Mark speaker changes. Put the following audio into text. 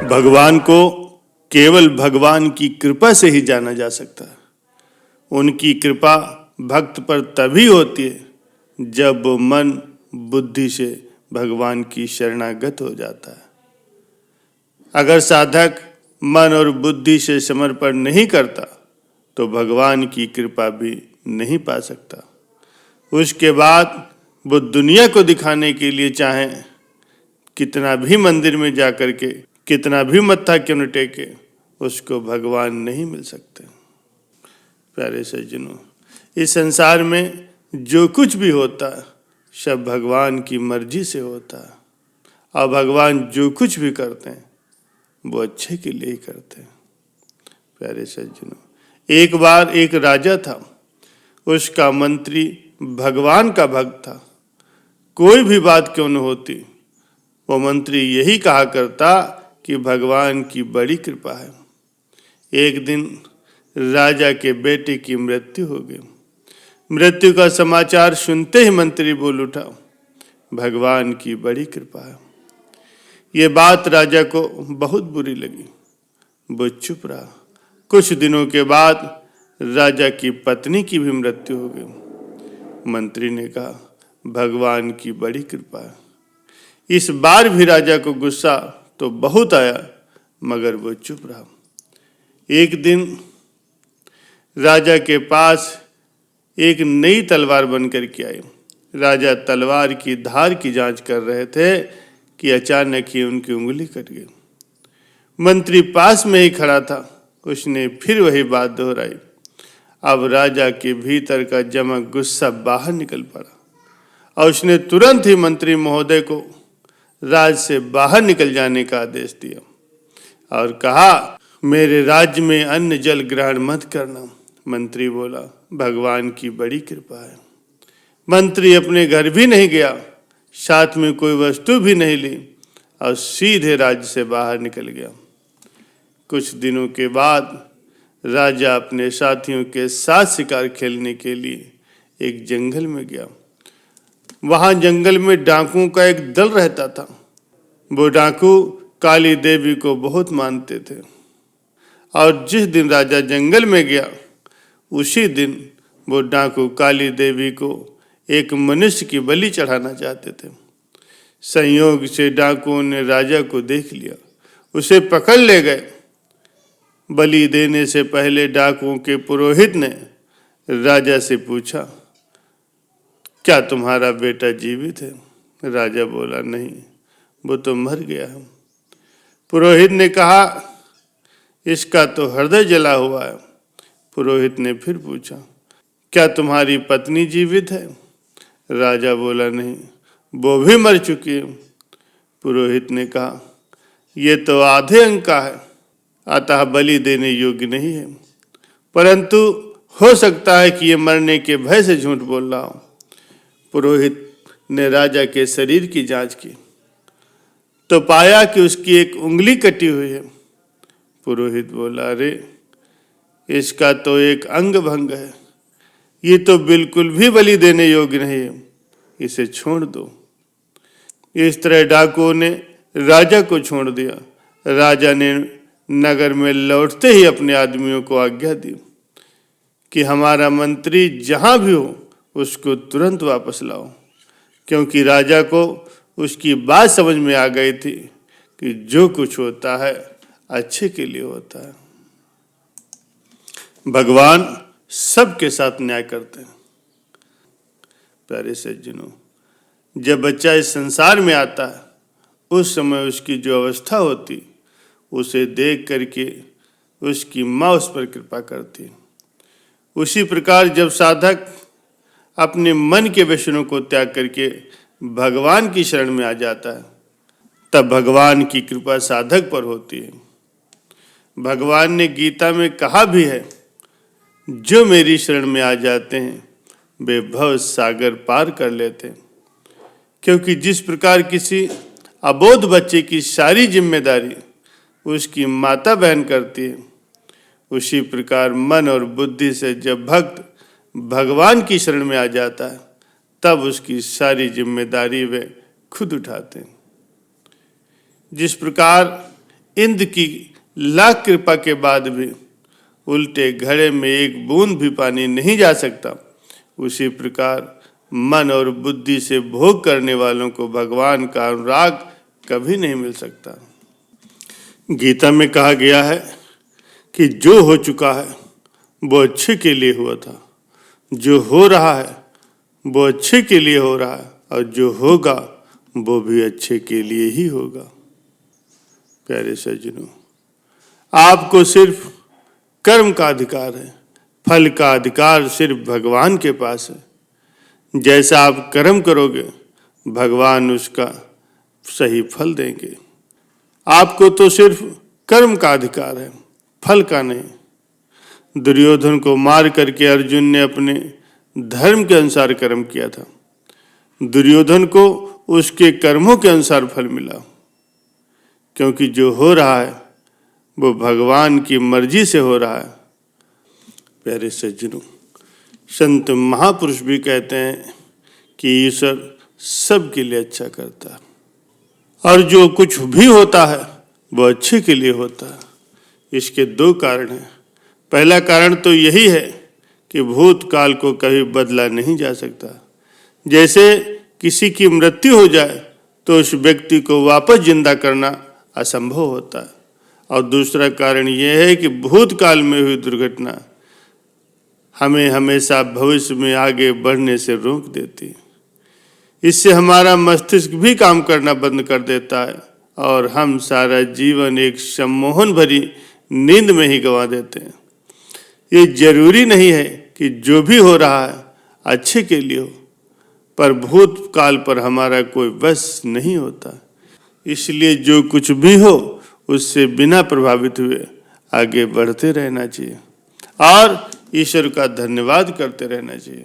Speaker 1: भगवान को केवल भगवान की कृपा से ही जाना जा सकता है। उनकी कृपा भक्त पर तभी होती है जब वो मन बुद्धि से भगवान की शरणागत हो जाता है। अगर साधक मन और बुद्धि से समर्पण नहीं करता तो भगवान की कृपा भी नहीं पा सकता। उसके बाद वो दुनिया को दिखाने के लिए चाहे कितना भी मंदिर में जाकर के कितना भी मत्था क्यों न टेके, उसको भगवान नहीं मिल सकते। प्यारे सज्जनों, इस संसार में जो कुछ भी होता है सब भगवान की मर्जी से होता है, और भगवान जो कुछ भी करते हैं वो अच्छे के लिए ही करते हैं। प्यारे सज्जनों, एक बार एक राजा था। उसका मंत्री भगवान का भक्त था। कोई भी बात क्यों न होती, वो मंत्री यही कहा करता कि भगवान की बड़ी कृपा है। एक दिन राजा के बेटे की मृत्यु हो गई। मृत्यु का समाचार सुनते ही मंत्री बोल उठा, भगवान की बड़ी कृपा है। ये बात राजा को बहुत बुरी लगी। वो चुप रहा। कुछ दिनों के बाद राजा की पत्नी की भी मृत्यु हो गई। मंत्री ने कहा, भगवान की बड़ी कृपा है। इस बार भी राजा को गुस्सा तो बहुत आया, मगर वो चुप रहा। एक दिन राजा के पास एक नई तलवार बनकर के आई। राजा तलवार की धार की जांच कर रहे थे कि अचानक ही उनकी उंगली कट गई। मंत्री पास में ही खड़ा था। उसने फिर वही बात दोहराई। अब राजा के भीतर का जमा गुस्सा बाहर निकल पड़ा और उसने तुरंत ही मंत्री महोदय को राज से बाहर निकल जाने का आदेश दिया और कहा, मेरे राज्य में अन्न जल ग्रहण मत करना। मंत्री बोला, भगवान की बड़ी कृपा है। मंत्री अपने घर भी नहीं गया, साथ में कोई वस्तु भी नहीं ली और सीधे राज्य से बाहर निकल गया। कुछ दिनों के बाद राजा अपने साथियों के साथ शिकार खेलने के लिए एक जंगल में गया। वहां जंगल में डाकुओं का एक दल रहता था। वो डाकू काली देवी को बहुत मानते थे और जिस दिन राजा जंगल में गया उसी दिन वो डाकू काली देवी को एक मनुष्य की बलि चढ़ाना चाहते थे। संयोग से डाकुओं ने राजा को देख लिया, उसे पकड़ ले गए। बलि देने से पहले डाकुओं के पुरोहित ने राजा से पूछा, क्या तुम्हारा बेटा जीवित है? राजा बोला, नहीं, वो तो मर गया है। पुरोहित ने कहा, इसका तो हृदय जला हुआ है। पुरोहित ने फिर पूछा, क्या तुम्हारी पत्नी जीवित है? राजा बोला, नहीं, वो भी मर चुकी है। पुरोहित ने कहा, ये तो आधे अंक का है, अतः बलि देने योग्य नहीं है, परंतु हो सकता है कि ये मरने के भय से झूठ बोल रहा हो। पुरोहित ने राजा के शरीर की जांच की तो पाया कि उसकी एक उंगली कटी हुई है। पुरोहित बोला, अरे इसका तो एक अंग भंग है, ये तो बिल्कुल भी बलि देने योग्य नहीं है, इसे छोड़ दो। इस तरह डाकुओं ने राजा को छोड़ दिया। राजा ने नगर में लौटते ही अपने आदमियों को आज्ञा दी कि हमारा मंत्री जहां भी हो उसको तुरंत वापस लाओ, क्योंकि राजा को उसकी बात समझ में आ गई थी कि जो कुछ होता है अच्छे के लिए होता है। भगवान सबके साथ न्याय करते हैं। प्यारे सज्जनों, जब बच्चा इस संसार में आता है उस समय उसकी जो अवस्था होती उसे देख करके उसकी माँ उस पर कृपा करती। उसी प्रकार जब साधक अपने मन के व्यसनों को त्याग करके भगवान की शरण में आ जाता है तब भगवान की कृपा साधक पर होती है। भगवान ने गीता में कहा भी है, जो मेरी शरण में आ जाते हैं वे भव सागर पार कर लेते हैं। क्योंकि जिस प्रकार किसी अबोध बच्चे की सारी जिम्मेदारी उसकी माता बहन करती है, उसी प्रकार मन और बुद्धि से जब भक्त भगवान की शरण में आ जाता है तब उसकी सारी जिम्मेदारी वे खुद उठाते हैं। जिस प्रकार इंद्र की लाख कृपा के बाद भी उल्टे घड़े में एक बूंद भी पानी नहीं जा सकता, उसी प्रकार मन और बुद्धि से भोग करने वालों को भगवान का अनुराग कभी नहीं मिल सकता। गीता में कहा गया है कि जो हो चुका है वो अच्छे के लिए हुआ था, जो हो रहा है वो अच्छे के लिए हो रहा है, और जो होगा वो भी अच्छे के लिए ही होगा। प्यारे सज्जनों, आपको सिर्फ कर्म का अधिकार है, फल का अधिकार सिर्फ भगवान के पास है। जैसा आप कर्म करोगे भगवान उसका सही फल देंगे। आपको तो सिर्फ कर्म का अधिकार है, फल का नहीं। दुर्योधन को मार करके अर्जुन ने अपने धर्म के अनुसार कर्म किया था। दुर्योधन को उसके कर्मों के अनुसार फल मिला, क्योंकि जो हो रहा है वो भगवान की मर्जी से हो रहा है। प्यारे सज्जनों, संत महापुरुष भी कहते हैं कि ईश्वर सबके लिए अच्छा करता है, और जो कुछ भी होता है वो अच्छे के लिए होता है। इसके दो कारण हैं। पहला कारण तो यही है कि भूतकाल को कभी बदला नहीं जा सकता। जैसे किसी की मृत्यु हो जाए तो उस व्यक्ति को वापस जिंदा करना असंभव होता है। और दूसरा कारण यह है कि भूतकाल में हुई दुर्घटना हमें हमेशा भविष्य में आगे बढ़ने से रोक देती है। इससे हमारा मस्तिष्क भी काम करना बंद कर देता है और हम सारा जीवन एक सम्मोहन भरी नींद में ही गंवा देते हैं। ये जरूरी नहीं है कि जो भी हो रहा है अच्छे के लिए हो, पर भूतकाल पर हमारा कोई वश नहीं होता। इसलिए जो कुछ भी हो उससे बिना प्रभावित हुए आगे बढ़ते रहना चाहिए और ईश्वर का धन्यवाद करते रहना चाहिए।